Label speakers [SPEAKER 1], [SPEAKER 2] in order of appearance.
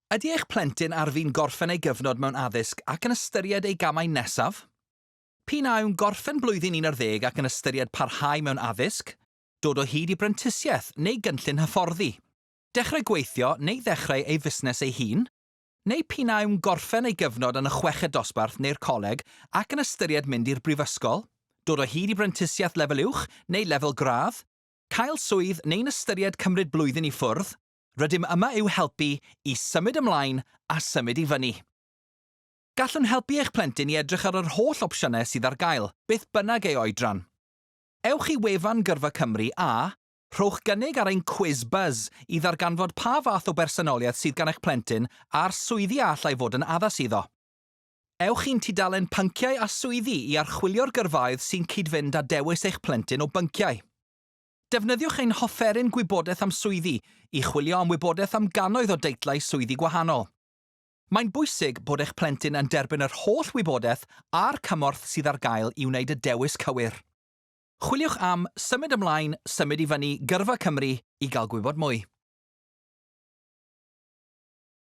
[SPEAKER 1] Ydy eich plentyn ar fi'n gorffen ei gyfnod mewn addysg ac yn ystyried ei gamau nesaf? P'na yw'n gorffen blwyddyn 11 ac yn ystyried parhau mewn addysg, dod o hyd i brentisiaeth neu gynllun hyfforddi, dechrau gweithio neu ddechrau ei fusnes ei hun, neu p'na yw'n gorffen ei gyfnod yn y chweched dosbarth neu'r coleg ac yn ystyried mynd i'r brifysgol, dod o hyd i brentisiaeth lefel uwch neu lefel gradd, cael swydd neu'n ystyried cymryd blwyddyn i ffwrdd, rydym yma i'w helpu i symud ymlaen a symud i fyny. Gallwn helpu eich plentyn i edrych ar yr holl opsiynau sydd ar gael, beth bynnag ei oedran. Ewch i wefan Gyrfa Cymru a rhowch gynnig ar ein quiz buzz i ddarganfod pa fath o bersonoliaeth sydd gan eich plentyn a'r swyddi a allai fod yn addas iddo. Ewch i'n tudalen pynciau a swyddi i archwilio'r gyrfaoedd sy'n cydfynd â dewis eich plentyn o bynciau. Defnyddiwch ein hofferyn gwybodaeth am swyddi i chwilio am wybodaeth am gannoedd o deitlau swyddi gwahanol. Mae'n bwysig bod eich plentyn yn derbyn yr holl wybodaeth a'r cymorth sydd ar gael i wneud y dewis cywir. Chwiliwch am Symud Ymlaen, Symud i Fyny Gyrfa Cymru i gael gwybod mwy.